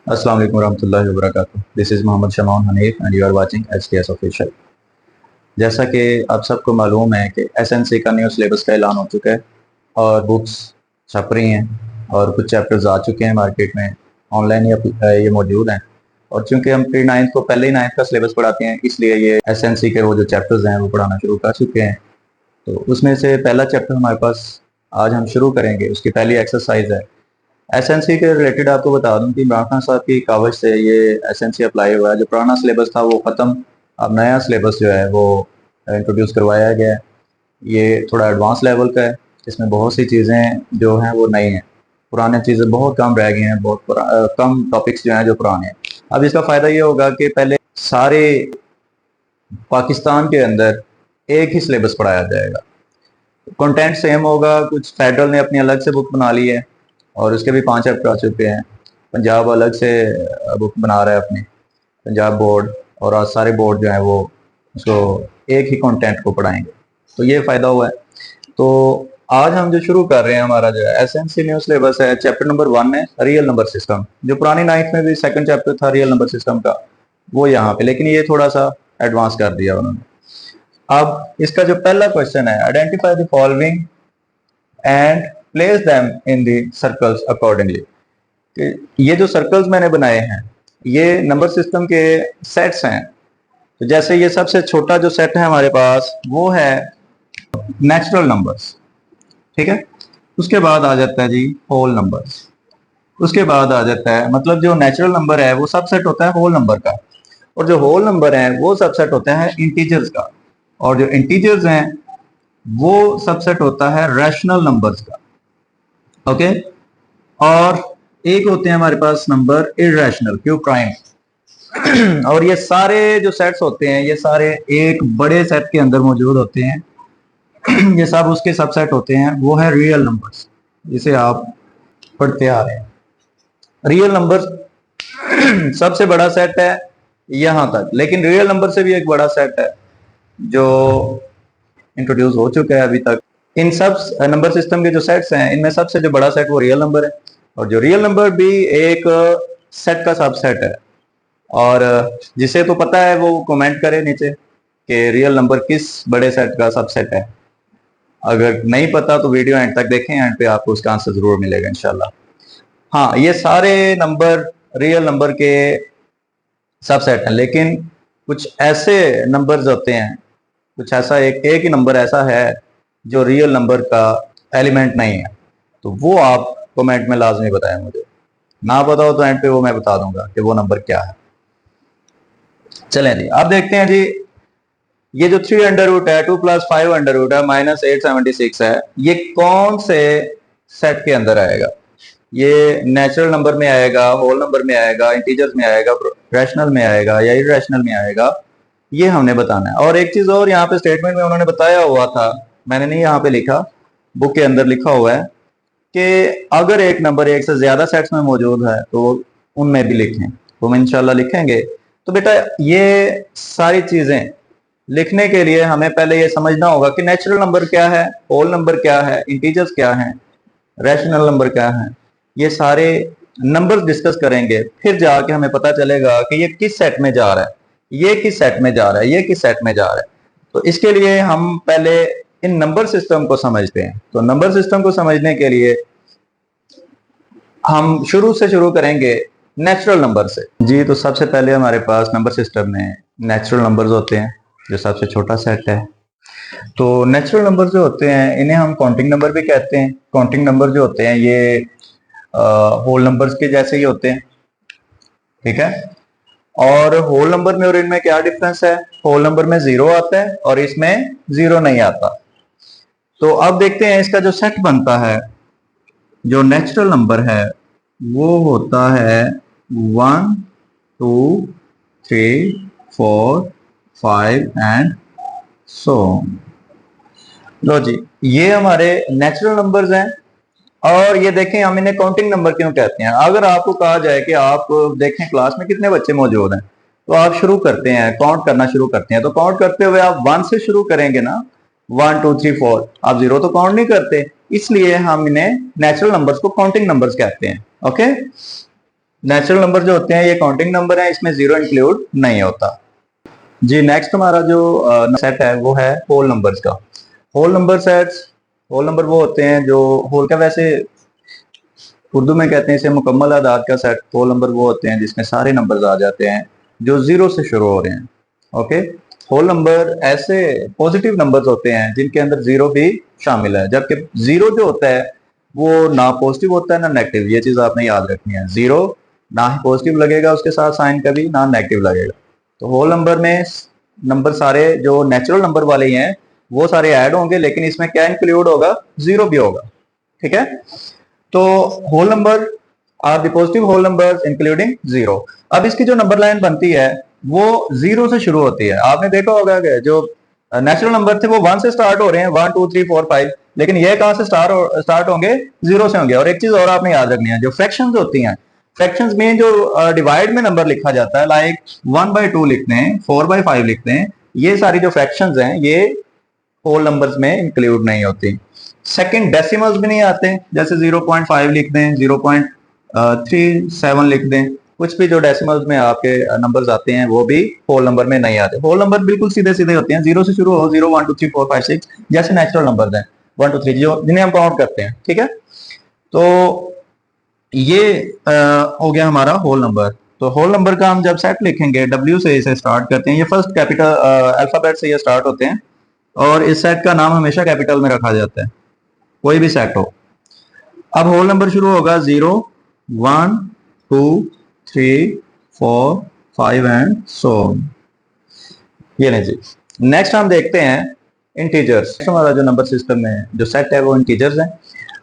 अस्सलाम वालेकुम रहमतुल्लाहि व बरकातुहू। This is Mohammad Shaman Hanif and you are watching HKS official. जैसा कि आप सबको मालूम है कि एसएनसी का न्यू सिलेबस का ऐलान हो चुका है और बुक्स छप रही हैं और कुछ चैप्टर्स आ चुके हैं मार्केट में, ऑनलाइन ये मौजूद हैं। और चूंकि हम प्री नाइन्थ को पहले ही नाइन्थ का सिलेबस पढ़ाते हैं, इसलिए ये एसएनसी के वो जो चैप्टर्स हैं वो पढ़ाना शुरू कर चुके हैं। तो उसमें से पहला चैप्टर हमारे पास आज हम शुरू करेंगे। उसकी पहली एक्सरसाइज है एसएनसी के रिलेटेड। आपको बता दूं कि इमरान खान साहब की कावज से ये एसएनसी अप्लाई हुआ है। जो पुराना सिलेबस था वो ख़त्म, अब नया सिलेबस जो है वो इंट्रोड्यूस करवाया गया है। ये थोड़ा एडवांस लेवल का है, इसमें बहुत सी चीज़ें जो हैं वो नई हैं, पुरानी चीज़ें बहुत कम रह गई हैं, कम टॉपिक्स जो हैं जो पुराने हैं। अब इसका फ़ायदा ये होगा कि पहले सारे पाकिस्तान के अंदर एक ही सिलेबस पढ़ाया जाएगा, कंटेंट सेम होगा। कुछ फेडरल ने अपनी अलग से बुक बना ली है और उसके भी 5 चैप्टर आ चुके हैं। पंजाब अलग से बुक बना रहा है अपनी, पंजाब बोर्ड, और आज सारे बोर्ड जो है वो उसको एक ही कंटेंट को पढ़ाएंगे, तो ये फ़ायदा हुआ है। तो आज हम जो शुरू कर रहे हैं, हमारा जो एसएनसी न्यू सिलेबस है, चैप्टर नंबर 1 है रियल नंबर सिस्टम। जो पुरानी नाइन्थ में भी सेकंड चैप्टर था रियल नंबर सिस्टम का, वो यहाँ पे, लेकिन ये थोड़ा सा एडवांस कर दिया उन्होंने। अब इसका जो पहला क्वेश्चन है, identify the following and place them in the circles accordingly. ये जो सर्कल्स मैंने बनाए हैं ये नंबर सिस्टम के सेट्स हैं। तो जैसे ये सबसे छोटा जो सेट है हमारे पास वो है नेचुरल नंबर्स, ठीक है। उसके बाद आ जाता है जी होल नंबर्स। उसके बाद आ जाता है, मतलब जो नेचुरल नंबर है वो सबसेट होता है होल नंबर का, और जो होल नंबर है वो सबसेट होता है इंटीजर्स का, और जो इंटीजर्स हैं वो सबसेट होता है रैशनल नंबर्स का, ओके। और एक होते हैं हमारे पास नंबर इररेशनल, क्यूब प्राइम। और ये सारे जो सेट्स होते हैं ये सारे एक बड़े सेट के अंदर मौजूद होते हैं। ये सब उसके सबसेट होते हैं, वो है रियल नंबर्स, जिसे आप पढ़ते आ रहे हैं। रियल नंबर सबसे बड़ा सेट है यहां तक, लेकिन रियल नंबर से भी एक बड़ा सेट है जो इंट्रोड्यूस हो चुका है अभी तक। इन सब नंबर सिस्टम के जो सेट्स हैं इनमें सबसे जो बड़ा सेट वो रियल नंबर है, और जो रियल नंबर भी एक सेट का सबसेट है। और जिसे तो पता है वो कमेंट करे नीचे कि रियल नंबर किस बड़े सेट का सबसेट है। अगर नहीं पता तो वीडियो एंड तक देखें, एंड पे आपको उसका आंसर जरूर मिलेगा इंशाल्लाह। हाँ, ये सारे नंबर रियल नंबर के सबसेट हैं, लेकिन कुछ ऐसे नंबर्स होते हैं, कुछ ऐसा एक ही नंबर ऐसा है जो रियल नंबर का एलिमेंट नहीं है। तो वो आप कमेंट में लाजमी बताएं मुझे, ना पता हो तो एंड पे वो मैं बता दूंगा कि वो नंबर क्या है। चलें जी, अब देखते हैं जी, ये जो 3 अंडर रूट है, 2 + 5 अंडर रूट है, -876 है, ये कौन से सेट के अंदर आएगा? ये नेचुरल नंबर में आएगा, होल नंबर में आएगा, इंटीजर्स में आएगा, रैशनल में आएगा, या इररेशनल में आएगा? ये हमने बताना है। और एक चीज और यहाँ पे स्टेटमेंट में उन्होंने बताया हुआ था, मैंने नहीं यहाँ पे लिखा, बुक के अंदर लिखा हुआ है कि अगर एक नंबर एक से ज्यादा सेट्स में मौजूद है तो उनमें भी लिखें, तो हम इंशाल्लाह लिखेंगे। तो बेटा ये सारी चीजें लिखने के लिए हमें पहले ये समझना होगा कि नेचुरल नंबर क्या है, होल नंबर क्या है, इंटीजर्स क्या है, रैशनल नंबर क्या है। ये सारे नंबर्स डिस्कस करेंगे, फिर जाके हमें पता चलेगा कि ये किस सेट में जा रहा है, ये किस सेट में जा रहा है, ये किस सेट में जा रहा है। तो इसके लिए हम पहले इन नंबर सिस्टम को समझते हैं। तो नंबर सिस्टम को समझने के लिए हम शुरू से शुरू करेंगे नेचुरल नंबर से जी। तो सबसे पहले हमारे पास नंबर सिस्टम में नेचुरल नंबर्स होते हैं, जो सबसे छोटा सेट है। तो नेचुरल नंबर जो होते हैं इन्हें हम काउंटिंग नंबर भी कहते हैं। काउंटिंग नंबर जो होते हैं ये होल नंबर्स के जैसे ही होते हैं, ठीक है। और होल नंबर में और इनमें क्या डिफरेंस है? होल नंबर में 0 आता है और इसमें 0 नहीं आता। तो अब देखते हैं इसका जो सेट बनता है, जो नेचुरल नंबर है वो होता है 1 2 3 4 5 एंड सो। लो जी, ये हमारे नेचुरल नंबर्स हैं। और ये देखें, हम इन्हें काउंटिंग नंबर क्यों कहते हैं? अगर आपको कहा जाए कि आप देखें क्लास में कितने बच्चे मौजूद हैं, तो आप शुरू करते हैं, काउंट करना शुरू करते हैं। तो काउंट करते हुए आप 1 से शुरू करेंगे ना, 1 2 3 4, आप 0 तो काउंट नहीं करते। इसलिए हम इन्हें नेचुरल नंबर्स को काउंटिंग नंबर्स कहते हैं, ओके। नेचुरल नंबर जो होते हैं ये काउंटिंग नंबर है, इसमें जीरो इंक्लूड नहीं होता। जी नेक्स्ट हमारा जो सेट है वो है होल नंबर्स का। Whole number sets, whole number वो होते हैं जो होल का वैसे उर्दू में कहते हैं इसे मुकम्मल आदाद का सेट। होल नंबर वो होते हैं जिसमें सारे नंबर्स आ जाते हैं जो जीरो से शुरू हो रहे हैं। ओके, होल नंबर ऐसे पॉजिटिव नंबर्स होते हैं जिनके अंदर जीरो भी शामिल है, जबकि जीरो जो होता है वो ना पॉजिटिव होता है ना नेगेटिव। ये चीज आपने याद रखनी है, जीरो ना ही पॉजिटिव लगेगा उसके साथ साइन कभी, ना नेगेटिव लगेगा। तो होल नंबर में नंबर सारे जो नेचुरल नंबर वाले ही हैं वो सारे ऐड होंगे, लेकिन इसमें क्या इंक्लूड होगा, जीरो भी होगा। ठीक है, तो whole number are the positive whole numbers including zero. अब इसकी जो नंबर लाइन बनती है वो जीरो से शुरू होती है। आपने देखा होगा कि जो नेचुरल नंबर थे वो वन से स्टार्ट हो रहे हैं, 1 2 3 4 5, लेकिन ये कहां से स्टार्ट होंगे, जीरो से होंगे। और एक चीज और आपने याद रखनी है, जो फ्रैक्शंस होती हैं, फ्रैक्शंस में जो डिवाइड में नंबर लिखा जाता है, लाइक 1/2 लिखते हैं, 4/5 लिखते हैं, ये सारी जो फ्रैक्शंस हैं ये होल नंबर्स में इंक्लूड नहीं होती। सेकंड डेसिमल्स भी नहीं आते, जैसे 0.5 लिख दें, 0.37 लिख दें, कुछ भी जो डेसिमल्स में आपके नंबर्स आते हैं वो भी होल नंबर में नहीं आते। होल नंबर बिल्कुल सीधे सीधे होते हैं, जीरो से शुरू हो, 0 1 2 3 4 5 6, जैसे नेचुरल नंबर्स हैं 1 2 3 जो जिन्हें हम काउंट करते हैं। ठीक है, तो ये हो गया हमारा होल नंबर। तो होल नंबर का हम जब सेट लिखेंगे, डब्ल्यू से इसे स्टार्ट करते हैं, ये फर्स्ट कैपिटल अल्फाबेट से ये स्टार्ट होते हैं, और इस सेट का नाम हमेशा कैपिटल में रखा जाता है, कोई भी सेट हो। अब होल नंबर शुरू होगा 0 1 2 3 4 5 एंड सो। ये नहीं जी। नेक्स्ट हम देखते हैं इंटीजर्स। हमारा जो नंबर सिस्टम में जो सेट है वो इंटीजर्स हैं,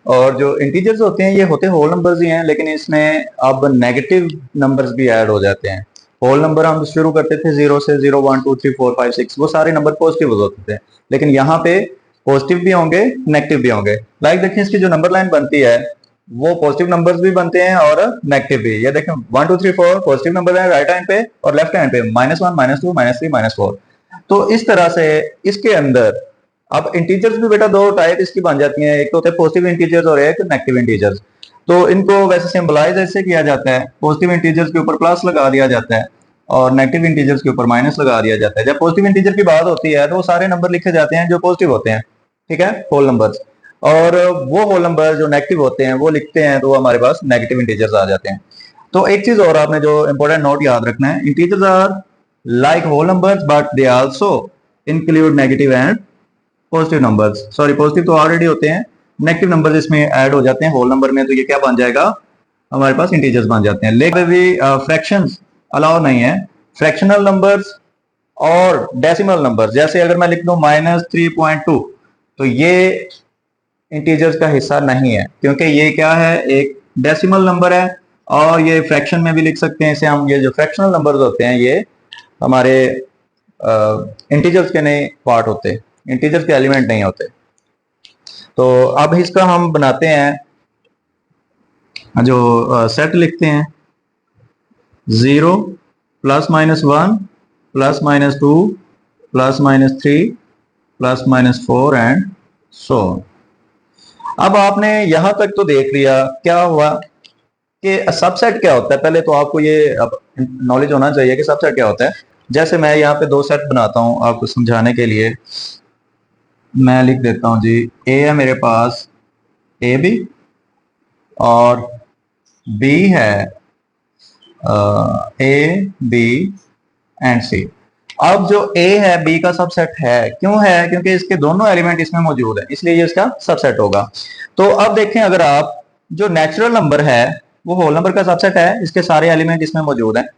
और जो इंटीजर्स होते हैं ये होते होल नंबर्स ही हैं, लेकिन इसमें अब नेगेटिव नंबर्स भी ऐड हो जाते हैं। होल नंबर हम शुरू करते थे जीरो से, 0 1 2 3 4 5 6, वो सारे नंबर पॉजिटिव होते थे, लेकिन यहाँ पे पॉजिटिव भी होंगे नेगेटिव भी होंगे। लाइक देखिए इसकी जो नंबर लाइन बनती है वो पॉजिटिव नंबर्स भी बनते हैं और नेगेटिव भी। ये देखें 1 2 3 4 पॉजिटिव नंबर है राइट हैंड पे, और लेफ्ट हैंड पे -1 -2 -3 -4। तो इस तरह से इसके अंदर अब इंटीजर्स भी बेटा दो टाइप इसकी बन जाती हैं, एक तो होते हैं पॉजिटिव इंटीजर्स और एक नेगेटिव इंटीजर्स। तो इनको वैसे सिंबलाइज ऐसे किया जाता है, पॉजिटिव इंटीजर्स के ऊपर प्लस लगा दिया जाता है और नेगेटिव इंटीजर्स के ऊपर माइनस लगा दिया जाता है। जब पॉजिटिव इंटीजर की बात होती है तो वो सारे नंबर लिखे जाते हैं जो पॉजिटिव होते हैं, ठीक है, होल नंबर्स। और वो होल नंबर जो नेगेटिव होते हैं वो लिखते हैं तो हमारे पास नेगेटिव इंटीजर्स आ जाते हैं। तो एक चीज और आपने जो इंपॉर्टेंट नोट याद रखना है, integers are like whole numbers but they also include negative and positive numbers. Sorry, positive तो ऑलरेडी होते हैं, नेगेटिव नंबर्स इसमें ऐड हो जाते हैं होल नंबर में, तो ये क्या बन जाएगा, हमारे पास इंटीजर्स बन जाते हैं। लेकिन भी फ्रैक्शंस अलाउ नहीं है, फ्रैक्शनल नंबर्स और डेसिमल नंबर्स। जैसे अगर मैं लिख दूं -3.2, तो ये इंटीजर्स का हिस्सा नहीं है, क्योंकि ये क्या है, एक डेसिमल नंबर है, और ये फ्रैक्शन में भी लिख सकते हैं इसे हम। ये जो फ्रैक्शनल नंबर्स होते हैं ये हमारे इंटीजर्स के नहीं पार्ट होते, इंटीजर्स के एलिमेंट नहीं होते। तो अब इसका हम बनाते हैं, जो सेट लिखते हैं 0 +-1 +-2 +-3 +-4 एंड सो। अब आपने यहां तक तो देख लिया क्या हुआ कि सबसेट क्या होता है। पहले तो आपको ये नॉलेज होना चाहिए कि सबसेट क्या होता है। जैसे मैं यहाँ पे दो सेट बनाता हूं आपको समझाने के लिए, मैं लिख देता हूं जी, ए है मेरे पास ए बी, और बी है ए बी एंड सी। अब जो ए है बी का सबसेट है, क्यों है, क्योंकि इसके दोनों एलिमेंट इसमें मौजूद है, इसलिए ये इसका सबसेट होगा। तो अब देखें, अगर आप जो नेचुरल नंबर है वो होल नंबर का सबसेट है, इसके सारे एलिमेंट इसमें मौजूद हैं।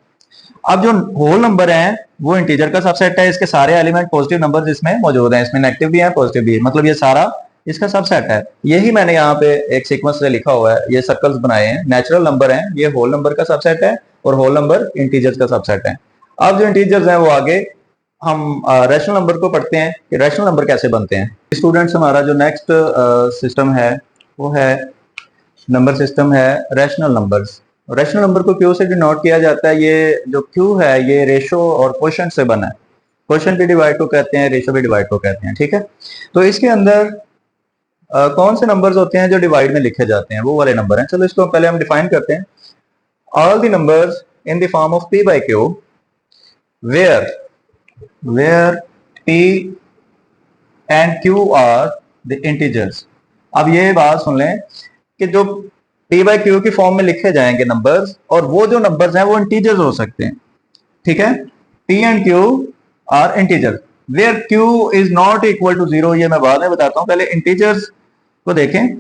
अब जो होल नंबर है वो इंटीजर का सबसेट है, इसके सारे एलिमेंट पॉजिटिव नंबर्स इसमें मौजूद हैं, इसमें नेगेटिव भी है पॉजिटिव भी है, मतलब ये सारा इसका सबसेट है। यही मैंने यहाँ पे एक सीक्वेंस से लिखा हुआ है, ये सर्कल्स बनाए हैं, नेचुरल नंबर है, ये होल नंबर का सबसेट है, और होल नंबर इंटीजर्स का सबसेट है। अब जो इंटीजर्स हैं वो आगे हम रैशनल नंबर को पढ़ते हैं कि रैशनल नंबर कैसे बनते हैं। स्टूडेंट्स, हमारा जो नेक्स्ट सिस्टम है वो है नंबर सिस्टम है रैशनल नंबर्स। रैशनल नंबर को क्यू से डिनोट किया जाता है। ये जो क्यू है ये रेशो और क्वोशंट से बना है, क्वोशंट भी डिवाइड को कहते हैं, रेशो भी डिवाइड को कहते हैं, ठीक है। तो इसके अंदर कौन से नंबर्स होते हैं जो डिवाइड में लिखे जाते हैं, वो वाले नंबर हैं। चलो इसको पहले हम डिफाइन करते हैं। all the numbers in the form of p by q where p and q are the integers। अब ये बात सुन लें कि जो p by q की फॉर्म में लिखे जाएंगे नंबर्स, और वो जो नंबर्स हैं वो इंटीजर्स हो सकते हैं, ठीक है। p and q are integer where q is not equal to 0, ये मैं बाद में बताता हूं, पहले इंटीजर्स को देखें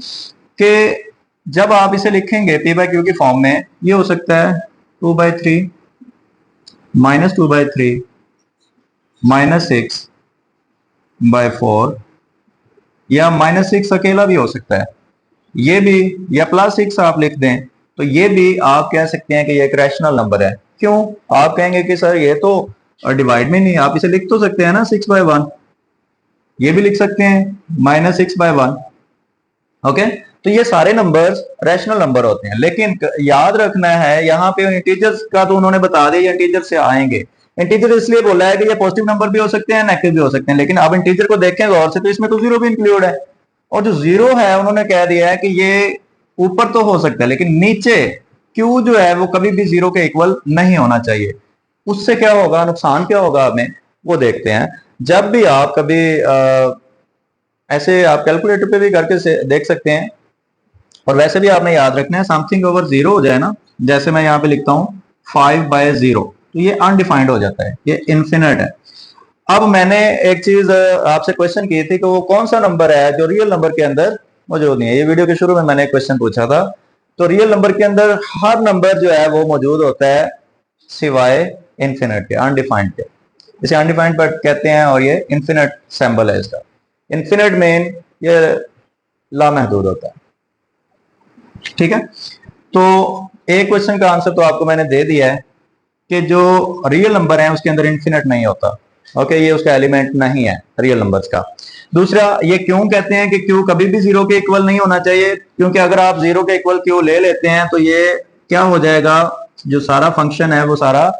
कि जब आप इसे लिखेंगे p by q की फॉर्म में, ये हो सकता है 2/3 -2/3 -6/4 या -6 अकेला भी हो सकता है, ये भी, या +6 आप लिख दें तो ये भी आप कह सकते हैं कि ये एक रैशनल नंबर है। क्यों? आप कहेंगे कि सर ये तो डिवाइड में नहीं, आप इसे लिख तो सकते हैं ना 6/1, ये भी लिख सकते हैं -6/1। ओके, तो ये सारे नंबर्स रैशनल नंबर होते हैं, लेकिन याद रखना है यहाँ पे इंटीजर्स का तो उन्होंने बता दिया, इंटीजर से आएंगे। इंटीजर इसलिए बोला है कि ये पॉजिटिव नंबर भी हो सकते हैं, नेगेटिव भी हो सकते हैं, लेकिन अब इंटीजर को देखें गौर से तो इसमें तो 0 भी इंक्लूड है, और जो 0 है उन्होंने कह दिया है कि ये ऊपर तो हो सकता है लेकिन नीचे Q जो है वो कभी भी 0 के इक्वल नहीं होना चाहिए। उससे क्या होगा, नुकसान क्या होगा हमें, वो देखते हैं। जब भी आप कभी ऐसे आप कैलकुलेटर पे भी करके देख सकते हैं, और वैसे भी आपने याद रखना है समथिंग ओवर 0 हो जाए ना, जैसे मैं यहाँ पे लिखता हूँ 5/0, तो ये अनडिफाइंड हो जाता है, ये इन्फिनिट है। अब मैंने एक चीज आपसे क्वेश्चन की थी कि वो कौन सा नंबर है जो रियल नंबर के अंदर मौजूद नहीं है। ये वीडियो के शुरू में मैंने एक क्वेश्चन पूछा था, तो रियल नंबर के अंदर हर नंबर जो है वो मौजूद होता है सिवाय इन्फिनिट के, अनडिफाइंड के। इसे अनडिफाइंड पर कहते हैं और ये इन्फिनिट सिंबल है इसका। इन्फिनिट मीन ये लामहदूद होता है, ठीक है। तो एक क्वेश्चन का आंसर तो आपको मैंने दे दिया है कि जो रियल नंबर है उसके अंदर इन्फिनिट नहीं होता। ओके, ये उसका एलिमेंट नहीं है रियल नंबर्स का। दूसरा, ये क्यों कहते हैं कि क्यू कभी भी 0 के इक्वल नहीं होना चाहिए, क्योंकि अगर आप 0 के इक्वल क्यू ले लेते हैं तो ये क्या हो जाएगा, जो सारा फंक्शन है वो सारा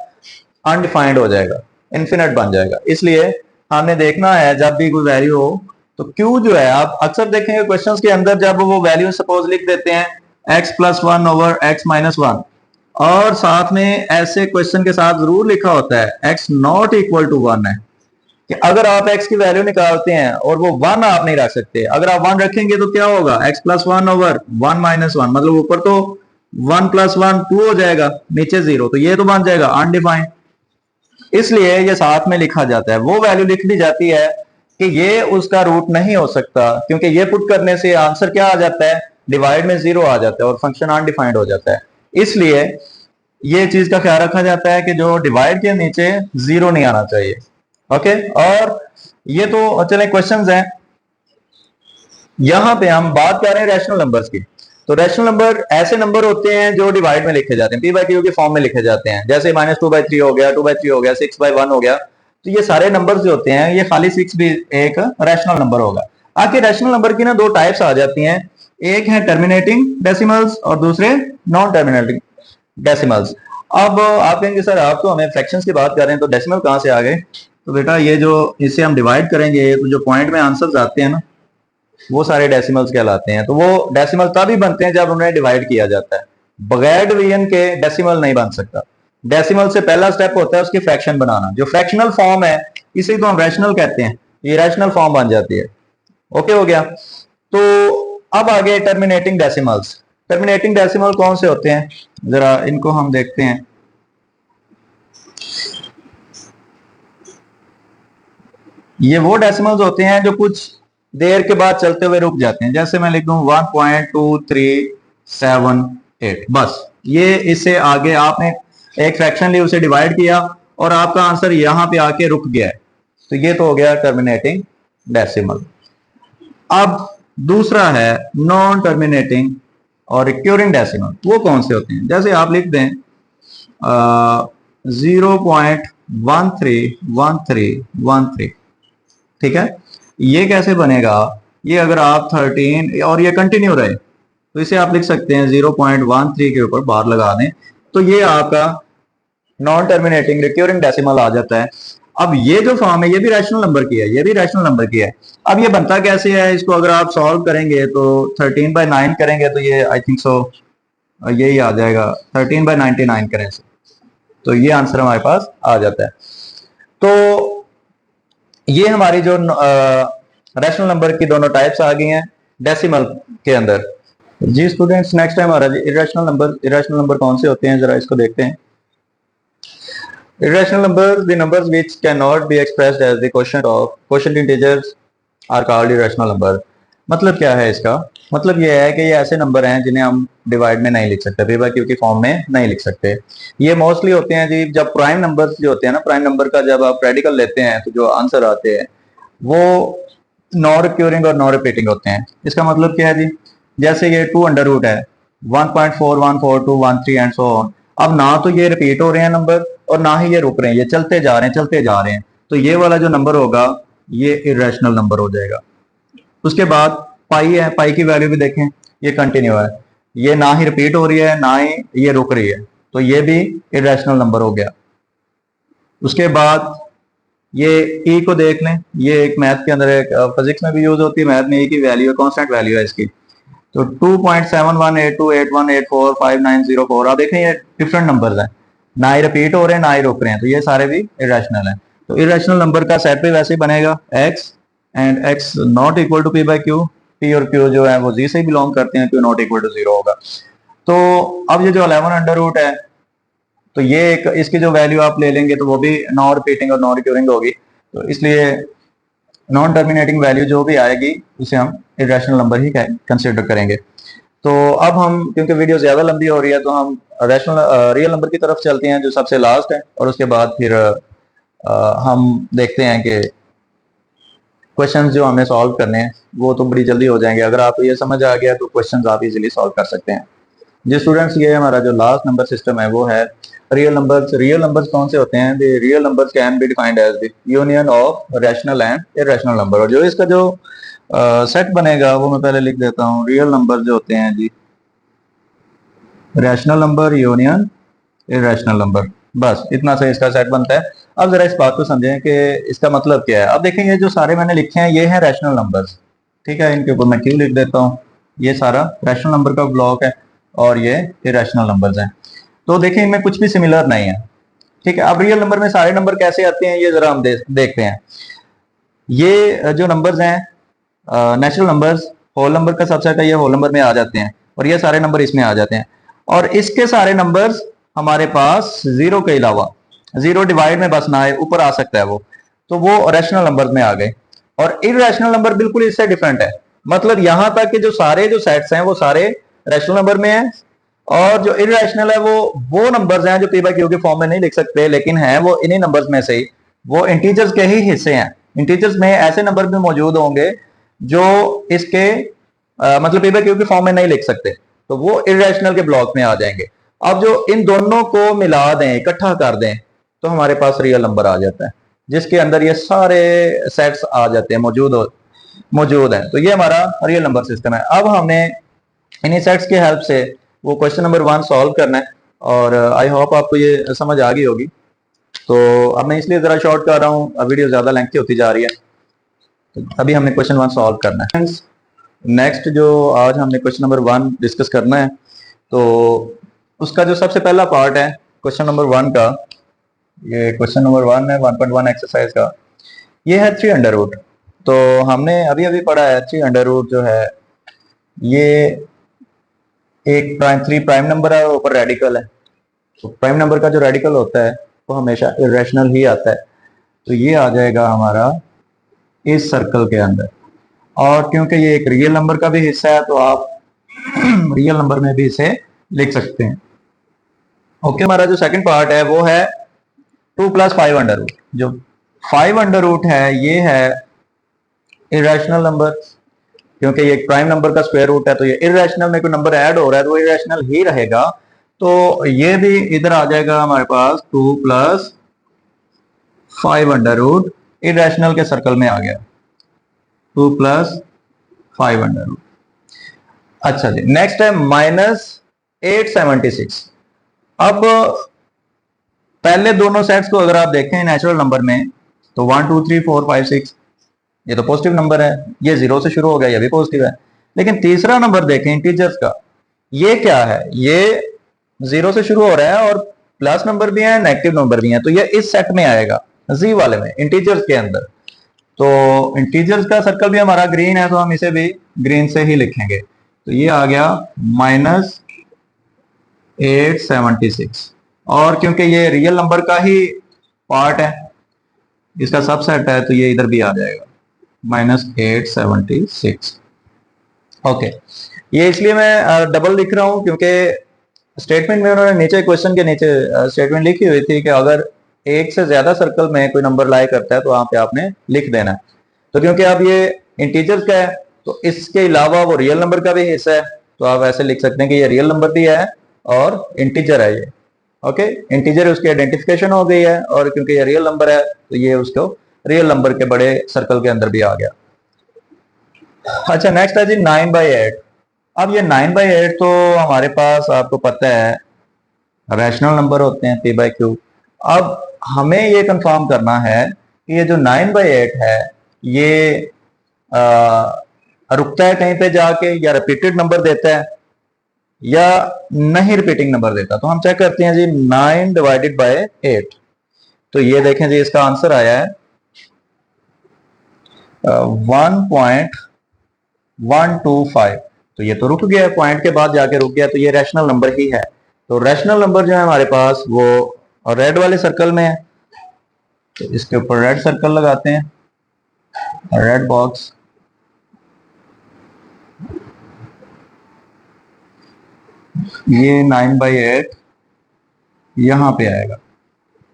अनडिफाइंड हो जाएगा, इन्फिनिट बन जाएगा। इसलिए हमने देखना है जब भी कोई वैल्यू हो तो क्यू जो है, आप अक्सर देखेंगे क्वेश्चंस के अंदर जब वो वैल्यू सपोज लिख देते हैं x+1/x-1, और साथ में ऐसे क्वेश्चन के साथ जरूर लिखा होता है x नॉट इक्वल टू 1 है, कि अगर आप x की वैल्यू निकालते हैं और वो 1 आप नहीं रख सकते, अगर आप 1 रखेंगे तो क्या होगा, x+1/1 मतलब ऊपर तो 1 + 1 2 हो जाएगा, नीचे 0, तो ये तो बन जाएगा अनडिफाइंड। इसलिए ये साथ में लिखा जाता है, वो वैल्यू लिख दी जाती है कि ये उसका रूट नहीं हो सकता, क्योंकि ये पुट करने से आंसर क्या आ जाता है, डिवाइड में 0 आ जाता है और फंक्शन अनडिफाइंड हो जाता है। इसलिए ये चीज का ख्याल रखा जाता है कि जो डिवाइड के नीचे 0 नहीं आना चाहिए। ओके, और ये तो चले क्वेश्चंस हैं। यहां पे हम बात कर रहे हैं रैशनल नंबर्स की। तो रैशनल नंबर ऐसे नंबर होते हैं जो डिवाइड में लिखे जाते हैं, p by q की फॉर्म में लिखे जाते हैं, जैसे -2/3 हो गया, 2/3 हो गया, 6/1 हो गया। तो ये सारे नंबर्स जो होते हैं, ये खाली 6 भी एक रैशनल नंबर होगा। आखिर रैशनल नंबर की ना दो टाइप्स आ जाती हैं, एक है टर्मिनेटिंग डेसिमल्स और दूसरे नॉन टर्मिनेटिंग डेसिमल्स। अब आप कहेंगे सर आप तो हमें फ्रैक्शंस की बात कर रहे हैं, तो डेसिमल कहां से आ गए? तो बेटा ये जो इसे हम डिवाइड करेंगे तो जो पॉइंट में आंसर्स आते हैं ना, वो सारे डेसिमल्स कहलाते हैं। तो वो डेसिमल तभी बनते हैं जब उन्हें डिवाइड किया जाता है, बगैर डिवीजन के डेसिमल नहीं बन सकता। डेसिमल से पहला स्टेप होता है उसकी फ्रैक्शन बनाना, जो फ्रैक्शनल फॉर्म है इसे तो हम रैशनल कहते हैं, ये रैशनल फॉर्म बन जाती है। ओके हो गया। तो अब आगे टर्मिनेटिंग डेसिमल्स। टर्मिनेटिंग डेसिमल कौन से होते हैं, जरा इनको हम देखते हैं। ये वो डेसिमल्स होते हैं जो कुछ देर के बाद चलते हुए रुक जाते हैं, जैसे मैं लिख दूं 1.2378, बस ये इससे आगे आपने एक फ्रैक्शन ली, उसे डिवाइड किया और आपका आंसर यहां पे आके रुक गया है, तो ये तो हो गया टर्मिनेटिंग डेसिमल। अब दूसरा है नॉन टर्मिनेटिंग और रिक्योरिंग डेसिमल। वो कौन से होते हैं, जैसे आप लिख दें 0.131313, ठीक है। ये कैसे बनेगा, ये अगर आप 13 और ये कंटिन्यू रहे तो इसे आप लिख सकते हैं 0.13 के ऊपर बार लगा दें, तो ये आपका नॉन टर्मिनेटिंग रिक्योरिंग डेसिमल आ जाता है। अब ये जो फॉर्म है ये भी रैशनल नंबर की है, ये भी रैशनल नंबर की है। अब ये बनता कैसे है, इसको अगर आप सॉल्व करेंगे तो 13/9 करेंगे तो ये आई थिंक सो और यही आ जाएगा 13/99 करें से, तो ये आंसर हमारे पास आ जाता है। तो ये हमारी जो रैशनल नंबर की दोनों टाइप्स आ गई हैं डेसिमल के अंदर। जी स्टूडेंट्स, नेक्स्ट टाइम आ रहा है इरेशनल नंबर कौन से होते हैं, जरा इसको देखते हैं। Irrational numbers, the numbers which cannot be expressed as the quotient integers are called irrational number। मतलब क्या है इसका? मतलब ये है कि ये ऐसे नंबर हैं जिन्हें हम डिवाइड में नहीं लिख सकते, पी बाई क्यू की फॉर्म में नहीं लिख सकते। ये मोस्टली होते हैं जी जब प्राइम नंबर्स जो होते हैं ना, प्राइम नंबर का जब आप रेडिकल लेते हैं तो जो आंसर आते हैं वो नॉन रिक्यूरिंग और नॉन रिपीटिंग होते हैं। इसका मतलब क्या है जी, जैसे ये 2 अंडर रूट है 1.414213 एंड सो ऑन। अब ना तो ये रिपीट हो रहे हैं नंबर और ना ही ये रुक रहे हैं, ये चलते जा रहे हैं, तो ये वाला जो नंबर होगा ये इरेशनल नंबर हो जाएगा। उसके बाद पाई है, पाई की वैल्यू भी देखें, ये कंटिन्यू है, ये ना ही रिपीट हो रही है ना ही ये रुक रही है, तो ये भी इरेशनल नंबर हो गया। उसके बाद ये ई को देख लें, ये एक मैथ के अंदर एक फिजिक्स में भी यूज होती है, मैथ में ई की वैल्यू है, कांस्टेंट वैल्यू है इसकी। तो 2.7182814590 आप देखें ये डिफरेंट नंबर्स हैं, ना ही रिपीट हो रहे हैं ना ही रुक रहे हैं, तो ये सारे भी इरेशनल हैं। तो इरेशनल नंबर का सेट भी वैसे ही बनेगा x and x not equal to p by q, p और q जो है वो जी से बिलोंग करते हैं, q नॉट इक्वल टू 0 होगा। तो अब ये जो 11 अंडर रूट है, तो ये एक इसकी जो वैल्यू आप ले लेंगे तो वो भी नॉन रिपीटिंग और नॉन रिक्यूरिंग होगी, तो इसलिए नॉन टर्मिनेटिंग वैल्यू जो भी आएगी उसे हम इरेशनल नंबर ही कंसिडर करेंगे। तो अब हम, क्योंकि वीडियो ज्यादा लंबी हो रही है, तो हम रियल नंबर की तरफ चलते हैं जो सबसे लास्ट है, और उसके बाद फिर हम देखते हैं कि क्वेश्चंस जो हमें सॉल्व करने हैं वो तो बड़ी जल्दी हो जाएंगे। अगर आपको ये समझ आ गया तो क्वेश्चंस आप इजीली सॉल्व कर सकते हैं। जी स्टूडेंट्स, ये हमारा जो लास्ट नंबर सिस्टम है वो है रियल नंबर्स। रियल नंबर्स कौन से होते हैं? The real numbers can be defined as the union of rational and irrational number. और जो इसका जो सेट बनेगा वो मैं पहले लिख देता हूँ। रियल नंबर जो होते हैं जी, rational number union irrational number, बस इतना से इसका सेट बनता है। अब जरा इस बात को समझें कि इसका मतलब क्या है। अब देखें ये जो सारे मैंने लिखे हैं ये हैं रैशनल नंबर्स, ठीक है, इनके ऊपर मैं क्यों लिख देता हूँ, ये सारा रैशनल नंबर का ब्लॉक है और ये इरेशनल नंबर्स हैं। तो देखें इनमें कुछ भी सिमिलर नहीं है, ठीक है। अब रियल नंबर में सारे नंबर कैसे आते हैं ये जरा हम देखते हैं। ये जो नंबर्स हैं नेचुरल नंबर्स, होल नंबर का सबसेट है, ये होल नंबर में आ जाते हैं और ये सारे नंबर इसमें आ जाते हैं। और इसके सारे नंबर्स हमारे पास जीरो के अलावा, जीरो डिवाइड में बस ना आए, ऊपर आ सकता है वो, तो वो रैशनल नंबर में आ गए। और इरेशनल नंबर बिल्कुल इससे डिफरेंट है, मतलब यहां तक कि जो सारे जो सेट्स हैं वो सारे रैशनल नंबर में है, और जो इरेशनल है वो नंबर्स हैं जो पी बाई क्यू के फॉर्म में नहीं लिख सकते, लेकिन है वो इन्हीं नंबर्स में से ही, वो इंटीजर्स के ही हिस्से हैं। इंटीजर्स में ऐसे नंबर भी मौजूद होंगे जो इसके मतलब पी बाई क्यू के फॉर्म में नहीं लिख सकते, तो वो इरेशनल के ब्लॉक में आ जाएंगे। अब जो इन दोनों को मिला दें, इकट्ठा कर दें, तो हमारे पास रियल नंबर आ जाता है जिसके अंदर ये सारे सेट्स आ जाते हैं, मौजूद है। तो ये हमारा रियल नंबर सिस्टम है। अब हमने इन्हीं सेट्स की हेल्प से वो क्वेश्चन नंबर 1 सॉल्व करना है, और आई होप आपको ये समझ आ गई होगी। तो अब मैं इसलिए जरा शॉर्ट कर रहा हूँ, वीडियो ज्यादा लेंथी होती जा रही है। तो अभी हमने क्वेश्चन 1 सॉल्व करना है। नेक्स्ट जो आज हमने क्वेश्चन नंबर 1 डिस्कस करना है, तो उसका जो सबसे पहला पार्ट है क्वेश्चन नंबर 1 का, ये क्वेश्चन नंबर 1 है 1.1 एक्सरसाइज का, ये है 3 अंडर रूट। तो हमने अभी अभी पढ़ा है 3 अंडर रूट जो है ये एक थ्री प्राइम नंबर है और ऊपर रेडिकल है। तो प्राइम नंबर का जो रेडिकल होता है वो हमेशा इरेशनल ही आता है, तो ये आ जाएगा हमारा इस सर्कल के अंदर। और क्योंकि ये एक रियल नंबर का भी हिस्सा है तो आप रियल नंबर में भी इसे लिख सकते हैं। ओके, हमारा जो सेकंड पार्ट है वो है 2 + 5 अंडर रूट। जो 5 अंडर रूट है ये है इरेशनल नंबर, क्योंकि ये एक प्राइम नंबर का स्क्वायर रूट है, तो ये इरेशनल में कोई नंबर ऐड हो रहा है तो वो इरेशनल ही रहेगा। तो ये भी इधर आ जाएगा हमारे पास 2 + 5 अंडर रूट, इरेशनल के सर्कल में आ गया 2 + 5 अंडर रूट। अच्छा जी, नेक्स्ट है -876। अब पहले दोनों सेट्स को अगर आप देखें नेचुरल नंबर में, तो 1 2 3 4 5 6 ये तो पॉजिटिव नंबर है, ये 0 से शुरू हो गया, ये भी पॉजिटिव है। लेकिन तीसरा नंबर देखें इंटीजर्स का, ये क्या है, ये 0 से शुरू हो रहा है और प्लस नंबर भी है, नेगेटिव नंबर भी है, तो ये इस सेट में आएगा, जी वाले में, इंटीजर्स के अंदर। तो इंटीजर्स का सर्कल भी हमारा ग्रीन है, तो हम इसे भी ग्रीन से ही लिखेंगे। तो ये आ गया -876, और क्योंकि ये रियल नंबर का ही पार्ट है, इसका सबसेट है, तो ये इधर भी आ जाएगा -876। ओके, ये इसलिए मैं डबल लिख रहा हूं क्योंकि स्टेटमेंट में उन्होंने नीचे, क्वेश्चन के नीचे स्टेटमेंट लिखी हुई थी कि अगर एक से ज्यादा सर्कल में कोई नंबर लाई करता है तो वहां पे आपने लिख देना है। तो क्योंकि अब ये इंटीजर्स का है, तो इसके अलावा वो रियल नंबर का भी हिस्सा है, तो आप ऐसे लिख सकते हैं कि ये रियल नंबर भी है और इंटीजर है ये। ओके, इंटीजर उसकी आइडेंटिफिकेशन हो गई है, और क्योंकि ये रियल नंबर है तो ये उसको रियल नंबर के बड़े सर्कल के अंदर भी आ गया। अच्छा, नेक्स्ट है जी 9/8। अब ये 9/8 तो हमारे पास, आपको पता है, रैशनल नंबर होते हैं p/q। अब हमें ये कंफर्म करना है कि ये जो 9/8 है, ये रुकता है कहीं पे जाके, या रिपीटेड नंबर देता है, या नहीं रिपीटिंग नंबर देता। तो हम चेक करते हैं जी, 9/8। तो ये देखें जी, इसका आंसर आया है 1.125। तो ये तो रुक गया, पॉइंट के बाद जाके रुक गया, तो ये रैशनल नंबर ही है। तो रैशनल नंबर जो है हमारे पास वो रेड वाले सर्कल में है, तो इसके ऊपर रेड सर्कल लगाते हैं, रेड बॉक्स। ये 9/8 यहां पे आएगा,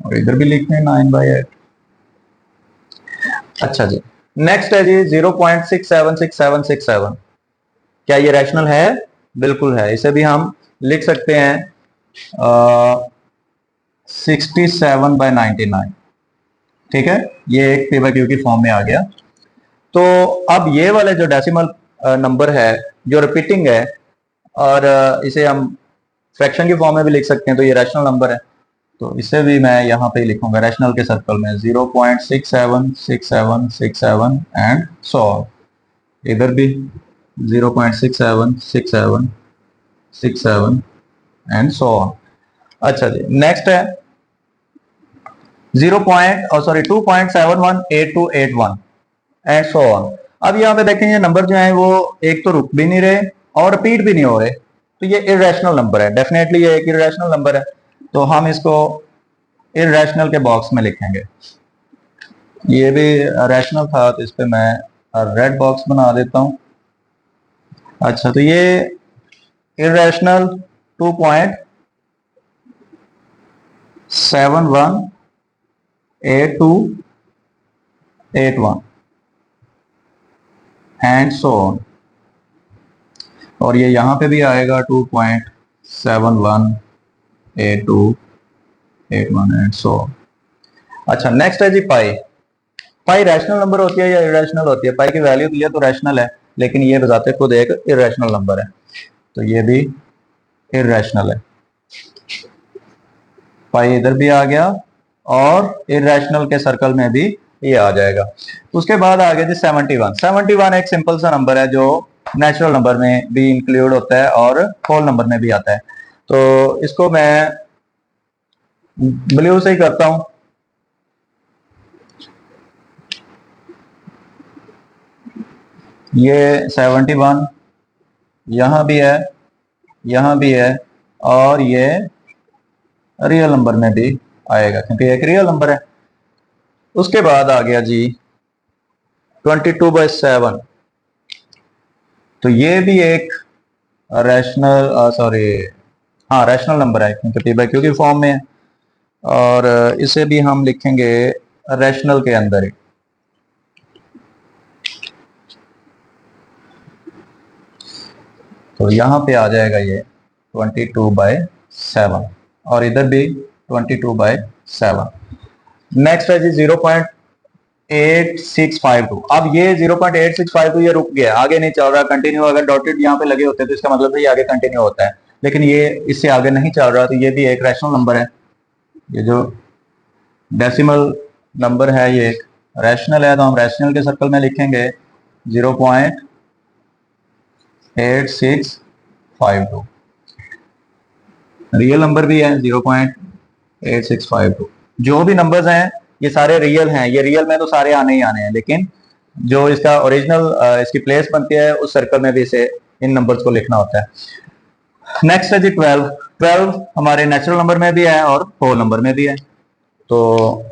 और इधर भी लिखते हैं 9/8। अच्छा जी, नेक्स्ट है जी 0.676767। क्या ये रैशनल है? बिल्कुल है। इसे भी हम लिख सकते हैं 67/99। ठीक है, ये एक p/q की फॉर्म में आ गया। तो अब ये वाले जो डेसिमल नंबर है जो रिपीटिंग है, और इसे हम फ्रैक्शन की फॉर्म में भी लिख सकते हैं, तो ये रैशनल नंबर है। तो इसे भी मैं यहाँ पे लिखूंगा रैशनल के सर्कल में 0.676767 एंड सो ऑन। इधर भी 0.676767 एंड सो ऑन। अच्छा जी, नेक्स्ट है 2.718281 एंड सो ऑन। अब यहाँ पे देखें, ये नंबर जो है वो एक तो रुक भी नहीं रहे और रिपीट भी नहीं हो रहे, तो ये इरेशनल नंबर है। डेफिनेटली ये एक इरेशनल नंबर है, तो हम इसको इरेशनल के बॉक्स में लिखेंगे। ये भी रैशनल था, तो इस पे मैं रेड बॉक्स बना देता हूं। अच्छा, तो ये इरेशनल 2.718281 एंड सो ऑन, और ये यहां पे भी आएगा 2.718281 एंड सो ऑन। अच्छा, नेक्स्ट है जी पाई। पाई रैशनल नंबर होती है या इरेशनल होती है? पाई की वैल्यू दिया तो रैशनल है, लेकिन ये बताते खुद एक इरेशनल नंबर है, तो ये भी इरेशनल है। पाई इधर भी आ गया, और इरेशनल के सर्कल में भी ये आ जाएगा। उसके बाद आ गया जी 71। 71 एक सिंपल सा नंबर है जो नेचुरल नंबर में भी इंक्लूड होता है और होल नंबर में भी आता है। तो इसको मैं ब्लू से ही करता हूं। ये 71 यहां भी है, यहां भी है, और ये रियल नंबर में भी आएगा क्योंकि एक रियल नंबर है। उसके बाद आ गया जी 22/7। तो ये भी एक रैशनल, सॉरी, हाँ रैशनल नंबर है क्योंकि p/q की फॉर्म में है, और इसे भी हम लिखेंगे रैशनल के अंदर ही। तो यहां पे आ जाएगा ये 22/7, और इधर भी 22/7। नेक्स्ट है जी 0.8652। अब ये 0.8652 ये रुक गया, आगे नहीं चल रहा, कंटिन्यू। अगर डॉटेड यहाँ पे लगे होते तो इसका मतलब ये आगे कंटिन्यू होता है, लेकिन ये इससे आगे नहीं चल रहा, तो ये भी एक रैशनल नंबर है। ये जो डेसिमल नंबर है ये एक रैशनल है, तो हम रैशनल के सर्कल में लिखेंगे 0.8652। रियल नंबर भी है 0.8652। जो भी नंबर्स हैं ये सारे रियल हैं, ये रियल में तो सारे आने ही आने हैं, लेकिन जो इसका ओरिजिनल इसकी प्लेस बनती है उस सर्कल में भी इसे इन नंबर्स को लिखना होता है। नेक्स्ट है जी 12। 12 हमारे नेचुरल नंबर में भी है और होल नंबर में भी है, तो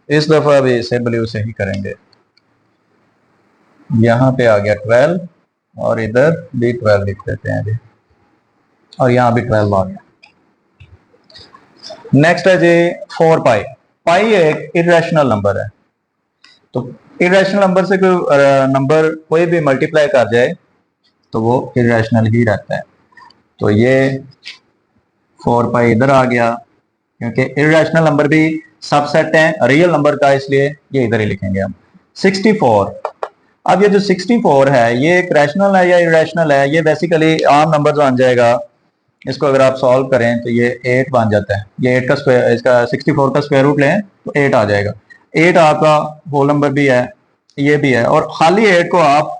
इस दफा भी इसे ब्लू से ही करेंगे। यहाँ पे आ गया 12 और इधर भी 12 लिख देते हैं जी, और यहाँ भी 12 आ गया। नेक्स्ट है जी 4 पाई। पाई एक इरेशनल नंबर है, तो इरेशनल नंबर से कोई नंबर कोई भी मल्टीप्लाई कर जाए तो वो इरेशनल ही रहता है। तो ये 4 पाई इधर आ गया, क्योंकि इरेशनल नंबर भी सबसेट है रियल नंबर का, इसलिए ये इधर ही लिखेंगे हम। 64। अब ये जो 64 है ये एक रैशनल है या इरेशनल है, ये बेसिकली आम नंबर बन जाएगा। इसको अगर आप सॉल्व करें तो ये 8 बन जाता है। ये 8 का स्क्वायर, इसका 64 का स्क्वायर रूट लें तो 8 आ जाएगा। 8 आपका होल नंबर भी है, ये भी है, और खाली 8 को आप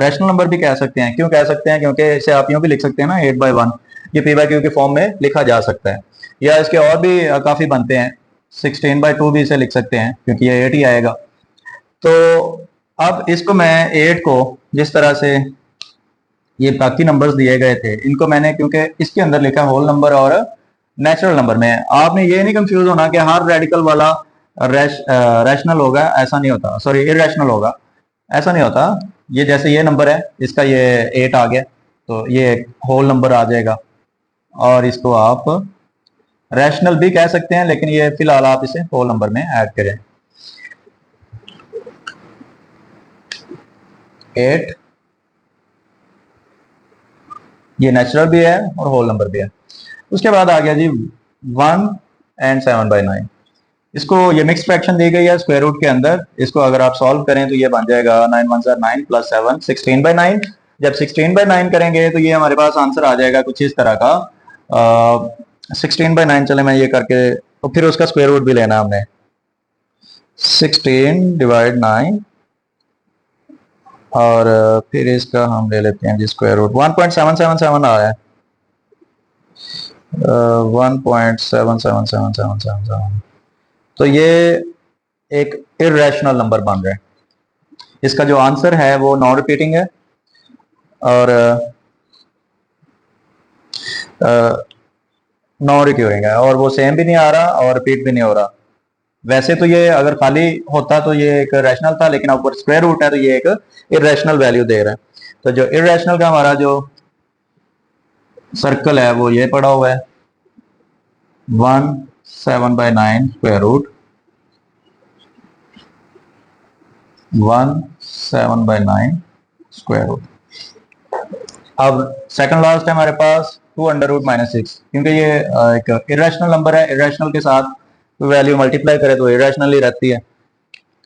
रैशनल नंबर भी कह सकते हैं। क्यों कह सकते हैं? क्योंकि इसे आप यूं भी लिख सकते हैं ना, 8/1, ये p/q के फॉर्म में लिखा जा सकता है, या इसके और भी काफी बनते हैं। 16/2 भी इसे लिख सकते हैं, क्योंकि ये 8 ही आएगा। तो अब इसको मैं 8 को जिस तरह से ये बाकी नंबर्स दिए गए थे, इनको मैंने, क्योंकि इसके अंदर लिखा होल नंबर और नेचुरल नंबर में, आपने ये नहीं कंफ्यूज होना कि हर रेडिकल वाला रैशनल होगा, ऐसा नहीं होता, सॉरी इरेशनल होगा, ऐसा नहीं होता। ये जैसे ये नंबर है, इसका ये 8 आ गया, तो ये होल नंबर आ जाएगा, और इसको आप रैशनल भी कह सकते हैं, लेकिन ये फिलहाल आप इसे होल नंबर में ऐड करें। 8 ये नेचुरल भी है और होल नंबर भी है। उसके बाद आ गया जी 1 एंड 7/9। इसको ये मिक्स फ्रैक्शन दी गई है स्क्वायर रूट के अंदर। इसको अगर आप सॉल्व करें तो ये बन जाएगा 9 1 9 प्लस 7 16/9। जब 16/9 करेंगे तो ये हमारे पास आंसर आ जाएगा कुछ इस तरह का। 16/9 चले मैं ये करके, तो फिर उसका स्क्वायर रूट भी लेना हमने। 16/9 और फिर इसका हम ले लेते हैं जी स्क्वायर रूट। 1.777 आ रहा है, 1.77777। तो ये एक इरेशनल नंबर बन रहा है। इसका जो आंसर है वो नॉन रिपीटिंग है, और नॉन रिक्यूरिंग है, और वो सेम भी नहीं आ रहा और रिपीट भी नहीं हो रहा। वैसे तो ये अगर खाली होता तो ये एक रैशनल था, लेकिन ऊपर स्क्वायर रूट है तो ये एक इरेशनल वैल्यू दे रहा है। तो जो इरेशनल का हमारा जो सर्कल है वो ये पड़ा हुआ है 1/7/9 स्क्वायर रूट 1/7/9 स्क्वायर रूट। अब सेकंड लास्ट है हमारे पास 2√-6, क्योंकि ये एक इरेशनल नंबर है, इरेशनल के साथ वैल्यू मल्टीप्लाई करे तो इरेशनल ही रहती है।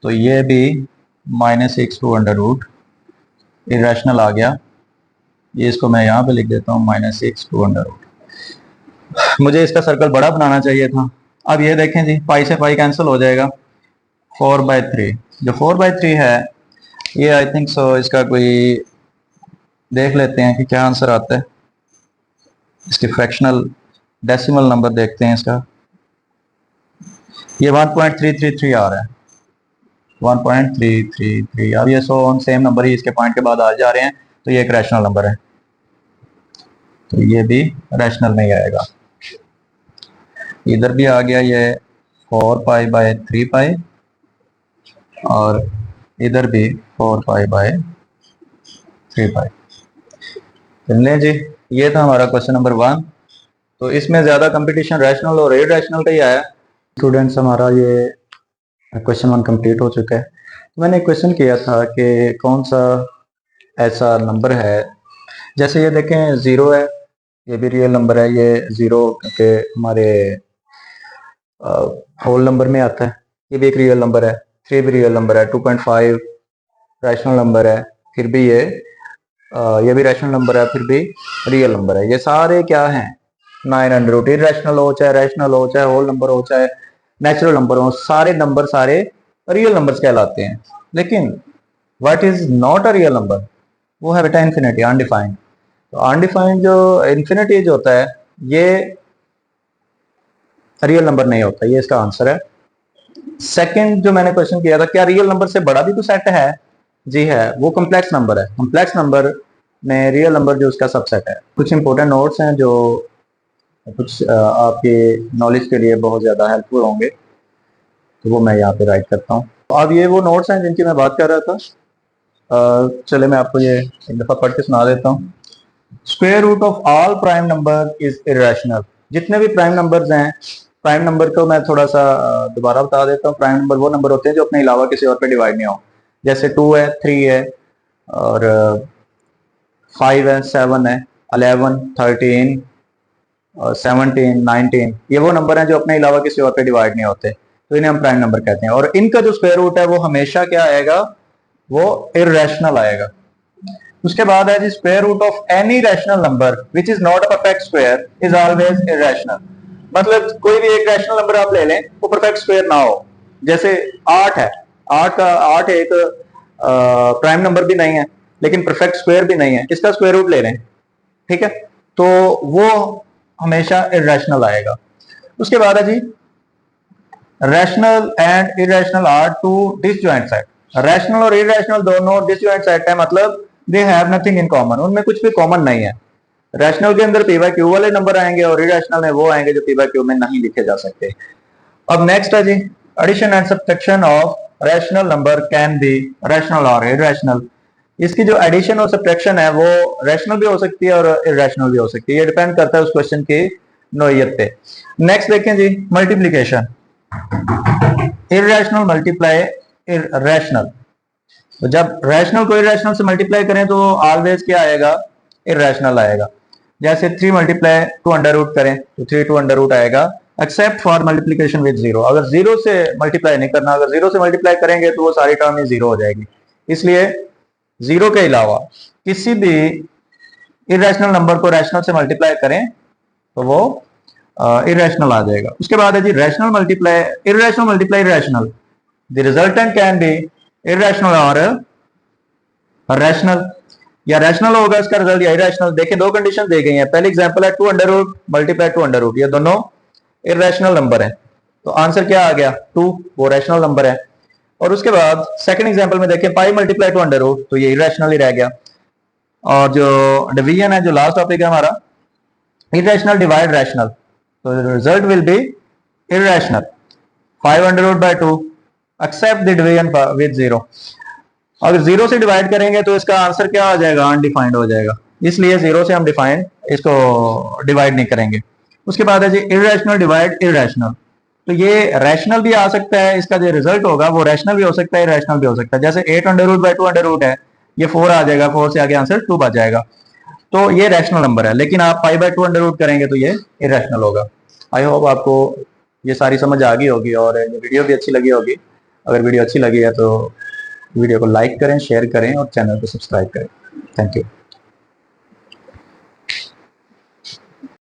तो ये भी -6 2√, इरेशनल आ गया। ये इसको मैं यहाँ पे लिख देता हूँ -6 2√। मुझे इसका सर्कल बड़ा बनाना चाहिए था। अब ये देखें जी, पाई से पाई कैंसिल हो जाएगा। 4/3, जो 4/3 है ये आई थिंक सो इसका कोई, देख लेते हैं कि क्या आंसर आता है। इसके फ्रैक्शनल डेसिमल नंबर देखते हैं इसका। ये 1.333 आ रहा है, 1.333। अब ये 100 सेम नंबर ही इसके पॉइंट के बाद आ जा रहे हैं, तो ये एक रैशनल नंबर है, तो ये भी रैशनल में ही आएगा। इधर भी आ गया ये 4π/3π, और इधर भी 4π/3π। चलिए जी, ये था हमारा क्वेश्चन नंबर 1। तो इसमें ज्यादा कंपटीशन रैशनल और इरेशनल का ही आया। स्टूडेंट्स, हमारा ये क्वेश्चन 1 कंप्लीट हो चुका है। तो मैंने एक क्वेश्चन किया था कि कौन सा ऐसा नंबर है, जैसे ये देखें 0 है, ये भी रियल नंबर है, ये 0 के हमारे होल नंबर में आता है, ये भी एक रियल नंबर है। 3 भी रियल नंबर है, 2.5 रैशनल नंबर है, फिर भी ये भी रैशनल नंबर है, फिर भी रियल नंबर है। ये सारे क्या हैं? 9√। इरेशनल हो चाहे रैशनल हो, चाहे होल नंबर हो, चाहे नेचुरल नंबर हो, सारे नंबर सारे रियल नंबर्स कहलाते हैं। लेकिन what is not a real number? वो है बेटा इन्फिनिटी, अनडिफाइंड। तो अनडिफाइंड जो इन्फिनिटी जो होता है ये रियल नंबर नहीं होता, ये इसका आंसर है। सेकंड जो मैंने क्वेश्चन किया था, क्या रियल नंबर से बड़ा भी कोई सेट है? जी है, वो कॉम्प्लेक्स नंबर है। कॉम्प्लेक्स नंबर में रियल नंबर जो उसका सबसेट है। कुछ इंपॉर्टेंट नोट्स हैं जो कुछ आपके नॉलेज के लिए बहुत ज़्यादा हेल्पफुल होंगे, तो वो मैं यहाँ पे राइट करता हूँ। अब ये वो नोट्स हैं जिनकी मैं बात कर रहा था। चले मैं आपको ये एक दफ़ा पढ़ के सुना देता हूँ। Square root of all prime number is irrational. जितने भी प्राइम नंबर्स हैं, प्राइम नंबर को मैं थोड़ा सा दोबारा बता देता हूँ। प्राइम नंबर वो नंबर होते हैं जो अपने अलावा किसी और पे डिवाइड नहीं हो। जैसे 2 है, 3 है, और 5 है, 7 है, 11, 13, 17, 19, ये वो नंबर हैं जो अपने अलावा किसी और पे डिवाइड नहीं होते, तो इन्हें हम प्राइम नंबर कहते हैं। और इनका जो स्क्वायर रूट है वो हमेशा क्या आएगा? वो इरेशनल आएगा। उसके बाद है जी, square root of any rational number which is not a perfect square is always irrational. मतलब कोई भी एक रैशनल नंबर आप ले लें, वो परफेक्ट स्क्वायर ना हो। जैसे 8 है, 8 एक प्राइम नंबर भी नहीं है, लेकिन परफेक्ट स्क्वायर भी नहीं है, इसका स्क्वायर रूट ले लें, ठीक है, तो वो हमेशा इरेशनल आएगा। उसके बाद है जी, rational and irrational are two disjoint set. Rational और इरेशनल दोनों डिसजॉइंट सेट है, मतलब they have nothing in common, उनमें कुछ भी कॉमन नहीं है। रैशनल के अंदर पी बाय क्यू वाले नंबर आएंगे और इरेशनल में वो आएंगे जो पी बाय क्यू में नहीं लिखे जा सकते। अब नेक्स्ट है जी, addition and subtraction of rational number can be rational और इरेशनल। इसकी जो एडिशन और सब्ट्रैक्शन है वो रैशनल भी हो सकती है और इरेशनल भी हो सकती है, ये डिपेंड करता है उस क्वेश्चन की नोयत पे। नेक्स्ट देखें जी, मल्टीप्लीकेशन। Irrational multiply rational. तो जब रैशनल को इरेशनल से मल्टीप्लाई करें तो ऑलवेज क्या आएगा? इरेशनल आएगा। जैसे 3 मल्टीप्लाई 2 अंडर रूट करें तो 3 2 अंडर रूट आएगा, except for multiplication with zero. अगर जीरो से मल्टीप्लाई नहीं करना, अगर जीरो से मल्टीप्लाई करेंगे तो वो सारी टर्म ही जीरो हो जाएगी। इसलिए जीरो के अलावा किसी भी इरेशनल नंबर को रैशनल से मल्टीप्लाई करें तो वो इरेशनल आ जाएगा। उसके बाद है जी, rational multiply irrational multiply rational, the resultant can be irrational और रैशनल, या रैशनल होगा इसका रिजल्ट या इरेशनल। देखिए दो कंडीशन दी गई हैं। पहली एग्जांपल है 2 under root multiply 2 under root, ये दोनों इरेशनल नंबर है, तो आंसर क्या आ गया? 2, वो रैशनल नंबर है। और उसके बाद सेकंड एग्जांपल में देखें, पाई मल्टीप्लाई 2 अंडर रूट, तो ये इरेशनल ही रह गया। और जो डिवीजन है, जो लास्ट टॉपिक है हमारा, इरेशनल डिवाइड रैशनल, तो result will be irrational. 5 under root by 2 except the division with zero. अगर जीरो से डिवाइड करेंगे तो इसका आंसर क्या आ जाएगा? अनडिफाइंड हो जाएगा, इसलिए जीरो से हम डिफाइंड इसको डिवाइड नहीं करेंगे। उसके बाद है जी, इरेशनल डिवाइड इरेशनल, तो ये रैशनल भी आ सकता है, इसका जो रिजल्ट होगा वो रैशनल भी हो सकता है, इरेशनल भी हो सकता है। जैसे 8 under root by 2 under root है, ये 4 आ जाएगा, 4 से आगे आंसर 2 बच जाएगा, तो ये रैशनल नंबर है। लेकिन आप 5 बाय 2 अंडर रूट करेंगे तो ये इरेशनल होगा। आई होप आपको ये सारी समझ आ गई होगी और ये वीडियो भी अच्छी लगी होगी। अगर वीडियो अच्छी लगी है तो वीडियो को लाइक करें, शेयर करें और चैनल को सब्सक्राइब करें। Thank you.